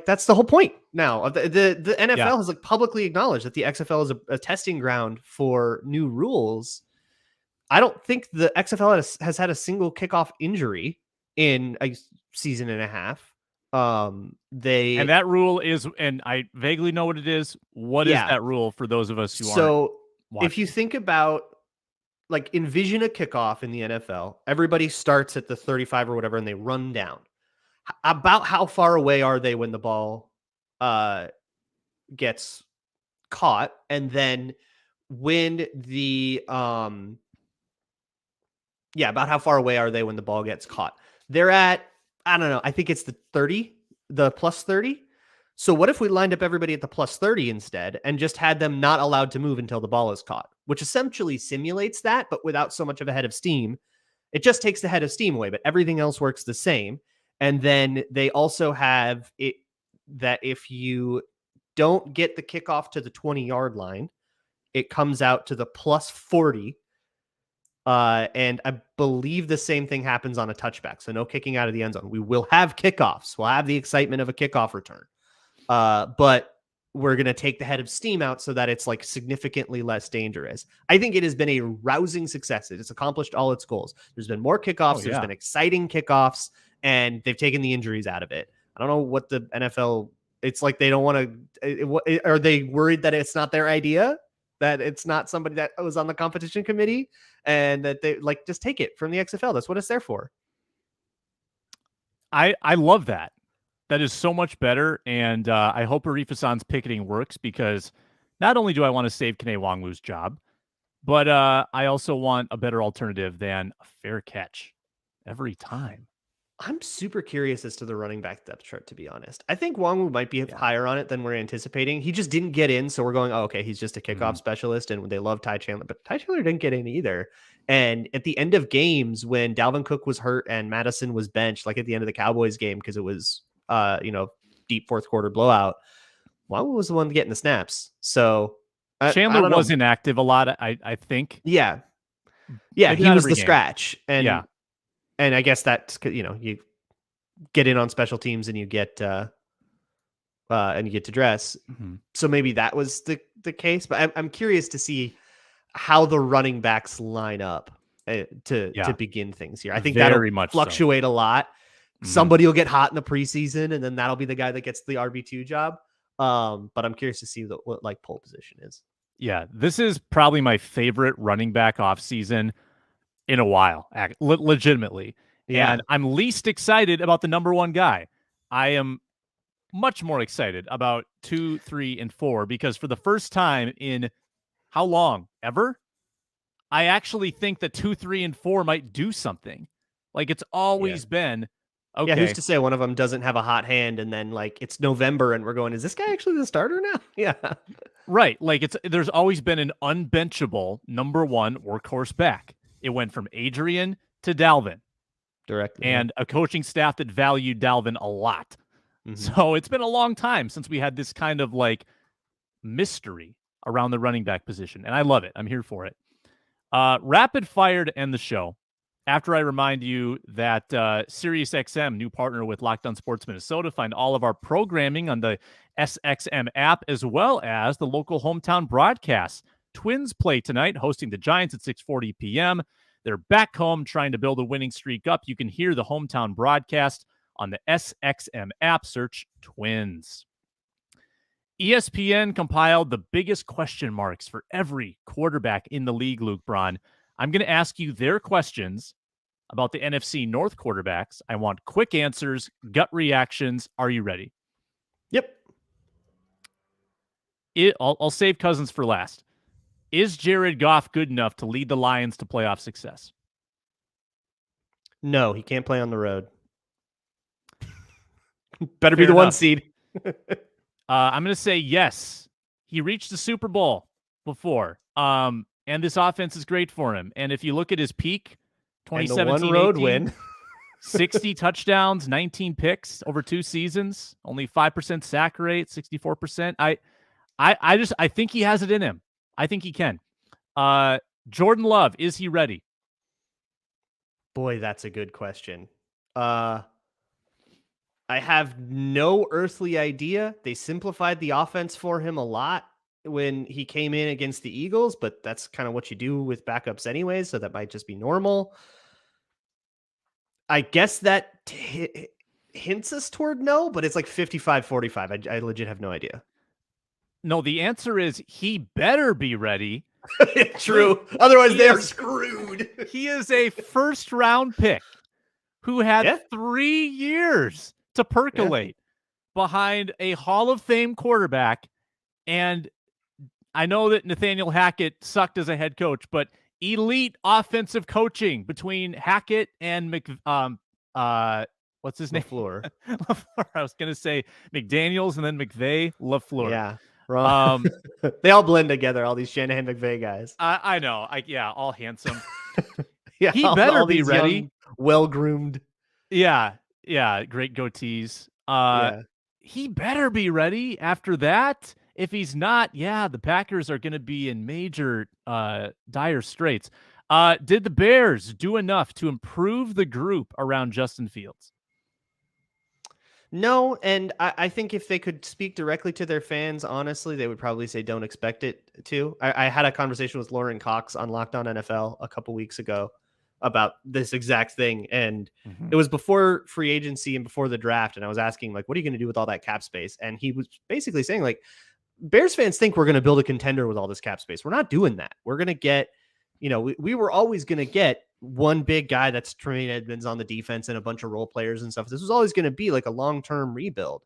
S2: That's the whole point now. The NFL has like publicly acknowledged that the XFL is a testing ground for new rules. I don't think the XFL has had a single kickoff injury in a season and a half. And
S1: that rule is, and I vaguely know what it is. What is that rule for those of us who aren't?
S2: So if you think about, like, envision a kickoff in the NFL, everybody starts at the 35 or whatever, and they run down. About how far away are they when the ball gets caught? And then when the about how far away are they when the ball gets caught? They're at, I don't know, I think it's the 30, the plus 30. So what if we lined up everybody at the plus 30 instead and just had them not allowed to move until the ball is caught, which essentially simulates that, but without so much of a head of steam. It just takes the head of steam away, but everything else works the same. And then they also have it that if you don't get the kickoff to the 20-yard line, it comes out to the plus 40. And I believe the same thing happens on a touchback. So no kicking out of the end zone. We will have kickoffs. We'll have the excitement of a kickoff return. But we're going to take the head of steam out so that it's like significantly less dangerous. I think it has been a rousing success. It's accomplished all its goals. There's been more kickoffs. There's been exciting kickoffs, and they've taken the injuries out of it. I don't know what the NFL, it's like they don't want to, are they worried that it's not their idea? That it's not somebody that was on the competition committee, and that they like just take it from the XFL. That's what it's there for.
S1: I love that. That is so much better, and I hope Arif Hassan's picketing works, because not only do I want to save Kene Nwangwu's job, but I also want a better alternative than a fair catch every time.
S2: I'm super curious as to the running back depth chart, to be honest. I think Nwangwu might be higher on it than we're anticipating. He just didn't get in, so we're going, oh, okay, he's just a kickoff specialist, and they love Ty Chandler. But Ty Chandler didn't get in either. And at the end of games, when Dalvin Cook was hurt and Madison was benched, like at the end of the Cowboys game, because it was, deep fourth quarter blowout, Nwangwu was the one getting the snaps. So
S1: Chandler was inactive a lot, I think.
S2: Yeah. Yeah, he was the scratch. And and I guess that's, you get in on special teams and you get to dress.
S1: Mm-hmm.
S2: So maybe that was the case. But I'm curious to see how the running backs line up to begin things here. I think that'll fluctuate a lot. Mm-hmm. Somebody will get hot in the preseason, and then that'll be the guy that gets the RB2 job. But I'm curious to see what like pole position is.
S1: Yeah, this is probably my favorite running back offseason in a while, legitimately. Yeah. And I'm least excited about the number one guy. I am much more excited about 2, 3, and 4 because for the first time in how long? Ever? I actually think that 2, 3, and 4 might do something. Like it's always been, okay.
S2: Yeah, who's to say one of them doesn't have a hot hand and then like it's November and we're going, is this guy actually the starter now? Yeah.
S1: Right. Like there's always been an unbenchable number one workhorse back. It went from Adrian to Dalvin.
S2: Directly.
S1: And a coaching staff that valued Dalvin a lot. Mm-hmm. So it's been a long time since we had this kind of like mystery around the running back position. And I love it. I'm here for it. Rapid fire to end the show. After I remind you that SiriusXM, new partner with Locked On Sports Minnesota, find all of our programming on the SXM app, as well as the local hometown broadcasts. Twins play tonight, hosting the Giants at 6:40 p.m. They're back home trying to build a winning streak up. You can hear the hometown broadcast on the SXM app. Search Twins. ESPN compiled the biggest question marks for every quarterback in the league, Luke Braun. I'm going to ask you their questions about the NFC North quarterbacks. I want quick answers, gut reactions. Are you ready?
S2: Yep.
S1: I'll save Cousins for last. Is Jared Goff good enough to lead the Lions to playoff success?
S2: No, he can't play on the road. Better be the 1 seed.
S1: I'm going to say yes. He reached the Super Bowl before. And this offense is great for him. And if you look at his peak, 2017
S2: and the one road win,
S1: 60 touchdowns, 19 picks over 2 seasons, only 5% sack rate, 64%. I think he has it in him. I think he can. Jordan Love, is he ready?
S2: Boy, that's a good question. I have no earthly idea. They simplified the offense for him a lot when he came in against the Eagles, but that's kind of what you do with backups anyways, so that might just be normal. I guess that hints us toward no, but it's like 55-45. I legit have no idea.
S1: No, the answer is he better be ready.
S2: True. Otherwise, they're screwed.
S1: He is a first-round pick who had 3 years to percolate behind a Hall of Fame quarterback. And I know that Nathaniel Hackett sucked as a head coach, but elite offensive coaching between Hackett and what's his name?
S2: LaFleur.
S1: I was going to say McDaniels and then McVay, LaFleur.
S2: Yeah. They all blend together, all these Shanahan McVay guys.
S1: I know. All handsome.
S2: He
S1: better be ready.
S2: Young, well-groomed.
S1: Yeah. Great goatees. He better be ready after that. If he's not, the Packers are going to be in major dire straits. Did the Bears do enough to improve the group around Justin Fields?
S2: No, and I think if they could speak directly to their fans, honestly, they would probably say don't expect it to. I had a conversation with Lauren Cox on Locked On NFL a couple weeks ago about this exact thing, and it was before free agency and before the draft, and I was asking, like, what are you going to do with all that cap space? And he was basically saying, like, Bears fans think we're going to build a contender with all this cap space. We're not doing that. We're going to get, we were always going to get one big guy that's Tremaine Edmonds on the defense and a bunch of role players and stuff. This was always going to be like a long-term rebuild.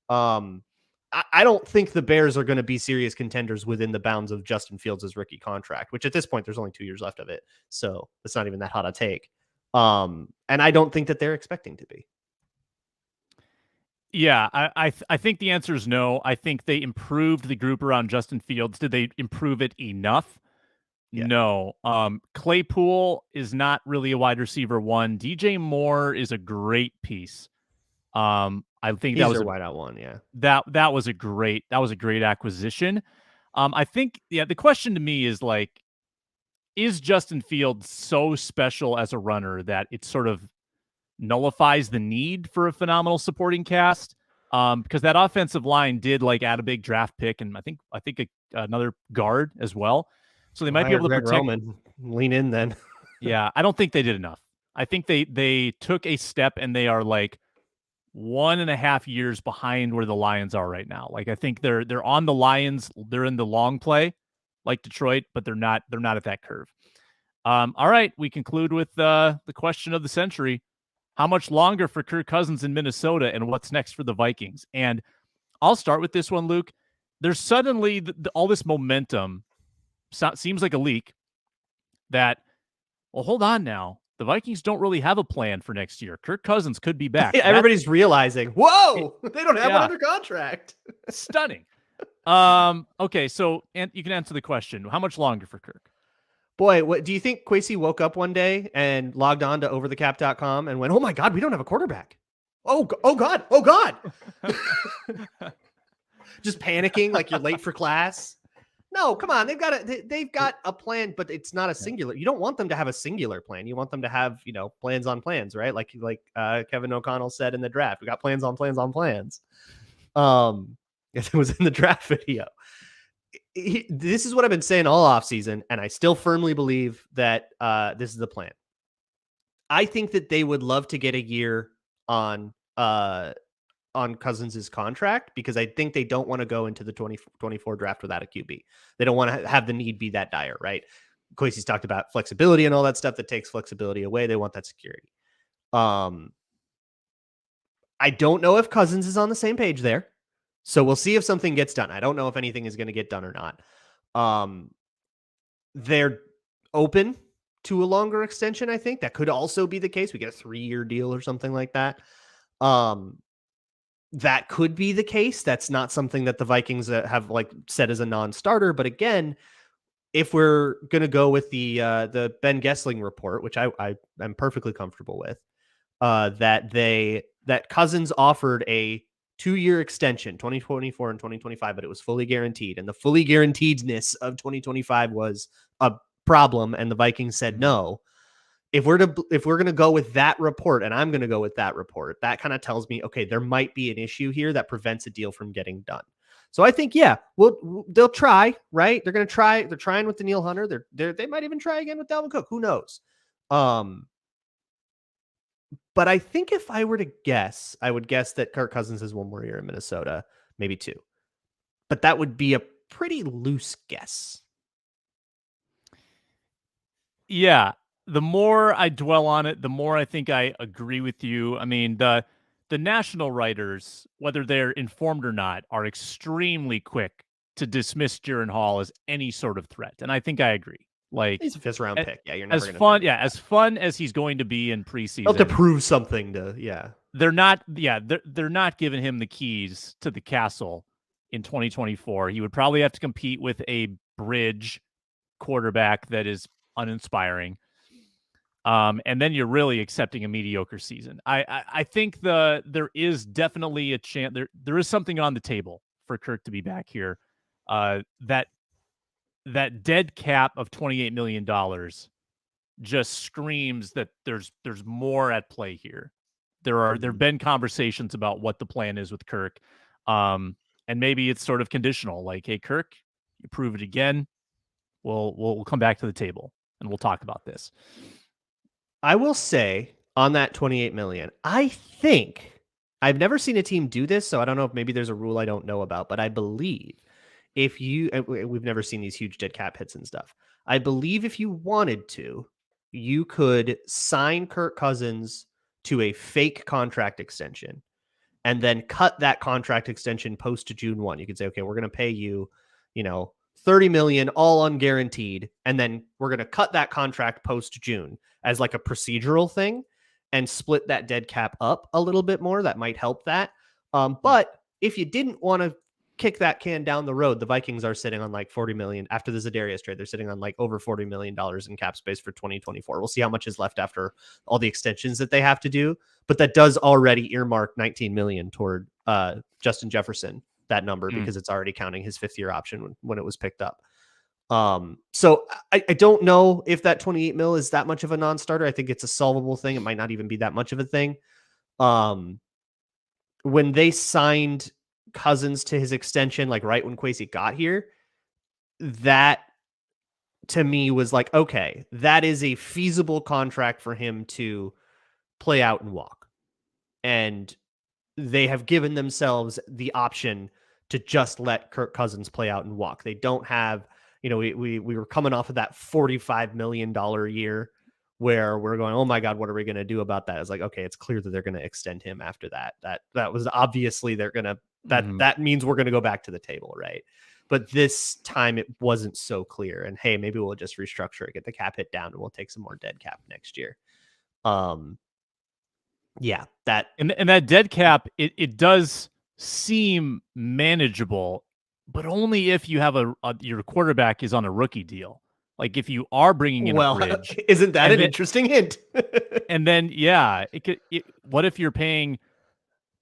S2: I don't think the Bears are going to be serious contenders within the bounds of Justin Fields' rookie contract, which at this point, there's only 2 years left of it. So it's not even that hot a take. And I don't think that they're expecting to be.
S1: Yeah, I think the answer is no. I think they improved the group around Justin Fields. Did they improve it enough? Yeah. No. Claypool is not really a wide receiver one. DJ Moore is a great piece. I think
S2: He's
S1: that was
S2: their wideout one. Yeah,
S1: that was a great acquisition. I think the question to me is like, is Justin Fields so special as a runner that it sort of nullifies the need for a phenomenal supporting cast? Because that offensive line did like add a big draft pick, and I think another guard as well. So they might be able to protect.
S2: Roman. Lean in then.
S1: Yeah, I don't think they did enough. I think they took a step, and they are like 1.5 years behind where the Lions are right now. Like I think they're on the Lions. They're in the long play, like Detroit, but they're not at that curve. All right, we conclude with the question of the century. How much longer for Kirk Cousins in Minnesota, and what's next for the Vikings? And I'll start with this one, Luke. There's suddenly all this momentum. Seems like a leak that, well, hold on now. The Vikings don't really have a plan for next year. Kirk Cousins could be back.
S2: Everybody's realizing, whoa, they don't have one under contract.
S1: Stunning. Okay, so you can answer the question. How much longer for Kirk?
S2: Boy, what do you think? Kwesi woke up one day and logged on to overthecap.com and went, "Oh my God, we don't have a quarterback. Oh God. Just panicking like you're late for class. No, come on. They've got a plan, but it's not a singular. You don't want them to have a singular plan. You want them to have, plans on plans, right? Like Kevin O'Connell said in the draft, we got plans on plans on plans. It was in the draft video. This is what I've been saying all offseason, and I still firmly believe that this is the plan. I think that they would love to get a year on Cousins' contract, because I think they don't want to go into the 2024 draft without a QB. They don't want to have the need be that dire, right? Kwesi's talked about flexibility and all that stuff that takes flexibility away. They want that security. I don't know if Cousins is on the same page there. So we'll see if something gets done. I don't know if anything is going to get done or not. They're open to a longer extension, I think. That could also be the case. We get a 3-year deal or something like that. That could be the case. That's not something that the Vikings have said as a non-starter. But again, if we're going to go with the Ben Gessling report, which I'm perfectly comfortable with, that Cousins offered a 2-year extension, 2024 and 2025, but it was fully guaranteed. And the fully guaranteedness of 2025 was a problem. And the Vikings said no. If we're going to go with that report, and I'm going to go with that report, that kind of tells me, okay, there might be an issue here that prevents a deal from getting done. So I think, yeah, they'll try, right? They're going to try. They're trying with Danielle Hunter. They might even try again with Dalvin Cook. Who knows? But I think if I were to guess, I would guess that Kirk Cousins has one more year in Minnesota, maybe 2. But that would be a pretty loose guess.
S1: Yeah. The more I dwell on it, the more I think I agree with you. I mean, the national writers, whether they're informed or not, are extremely quick to dismiss Jaron Hall as any sort of threat. And I think I agree. Like,
S2: he's a 5th round pick. Yeah, you're never
S1: as fun. Yeah, as fun as he's going to be in preseason.
S2: They'll have to prove something to. Yeah,
S1: they're not. Yeah, they're not giving him the keys to the castle in 2024. He would probably have to compete with a bridge quarterback that is uninspiring. And then you're really accepting a mediocre season. I think there is definitely a chance. There is something on the table for Kirk to be back here. That dead cap of $28 million just screams that there's more at play here. There have been conversations about what the plan is with Kirk. And maybe it's sort of conditional, like, hey, Kirk, you prove it again. We'll come back to the table and we'll talk about this.
S2: I will say on that $28 million, I think I've never seen a team do this, so I don't know if maybe there's a rule I don't know about, but I believe we've never seen these huge dead cap hits and stuff. I believe if you wanted to, you could sign Kirk Cousins to a fake contract extension and then cut that contract extension post to June 1. You could say, okay, we're going to pay you, $30 million, all unguaranteed, and then we're going to cut that contract post-June as like a procedural thing and split that dead cap up a little bit more. That might help that. But if you didn't want to kick that can down the road, the Vikings are sitting on like $40 million after the Za'Darius trade. They're sitting on like over $40 million in cap space for 2024. We'll see how much is left after all the extensions that they have to do, but that does already earmark $19 million toward Justin Jefferson, that number, because it's already counting his 5th-year option when it was picked up. So I don't know if that 28 mil is that much of a non-starter. I think it's a solvable thing. It might not even be that much of a thing. When they signed Cousins to his extension, like right when Kwesi got here, that to me was like, okay, that is a feasible contract for him to play out and walk. And they have given themselves the option to just let Kirk Cousins play out and walk. They don't have, we were coming off of that $45 million year where we're going, oh my God, what are we going to do about that? It's like, okay, it's clear that they're going to extend him after that. That was obviously they're going to, that means we're going to go back to the table, right? But this time it wasn't so clear. And hey, maybe we'll just restructure it, get the cap hit down, and we'll take some more dead cap next year. Yeah, that
S1: and that dead cap, it does seem manageable, but only if you have your quarterback is on a rookie deal. Like if you are bringing in a bridge,
S2: isn't that an interesting hint?
S1: And then what if you're paying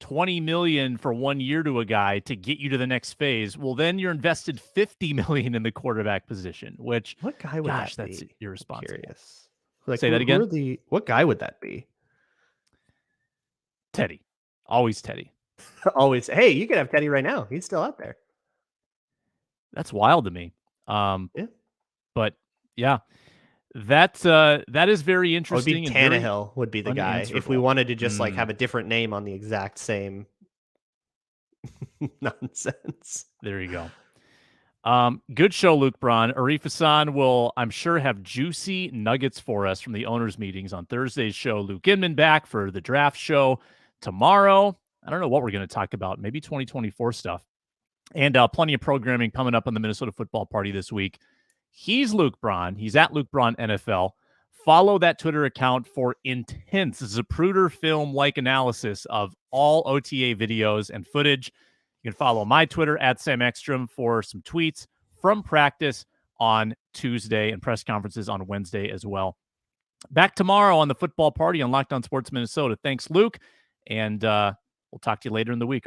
S1: $20 million for 1 year to a guy to get you to the next phase? Well, then you're invested $50 million in the quarterback position, which
S2: what guy would that be?
S1: That's irresponsible.
S2: Curious. Like,
S1: say that again.
S2: What guy would that be?
S1: Teddy. Always Teddy.
S2: Always. Hey, you could have Teddy right now. He's still out there.
S1: That's wild to me.
S2: Yeah.
S1: But yeah, that is very interesting.
S2: Would be Tannehill would be the guy if we wanted to just like have a different name on the exact same nonsense.
S1: There you go. Good show, Luke Braun. Arif Hassan will, I'm sure, have juicy nuggets for us from the owners' meetings on Thursday's show. Luke Inman back for the draft show tomorrow. I don't know what we're going to talk about. Maybe 2024 stuff. And plenty of programming coming up on the Minnesota Football Party this week. He's Luke Braun. He's at Luke Braun NFL. Follow that Twitter account for intense Zapruder film-like analysis of all OTA videos and footage. You can follow my Twitter at Sam Ekstrom for some tweets from practice on Tuesday and press conferences on Wednesday as well. Back tomorrow on the Football Party on Locked On Sports Minnesota. Thanks, Luke. And we'll talk to you later in the week.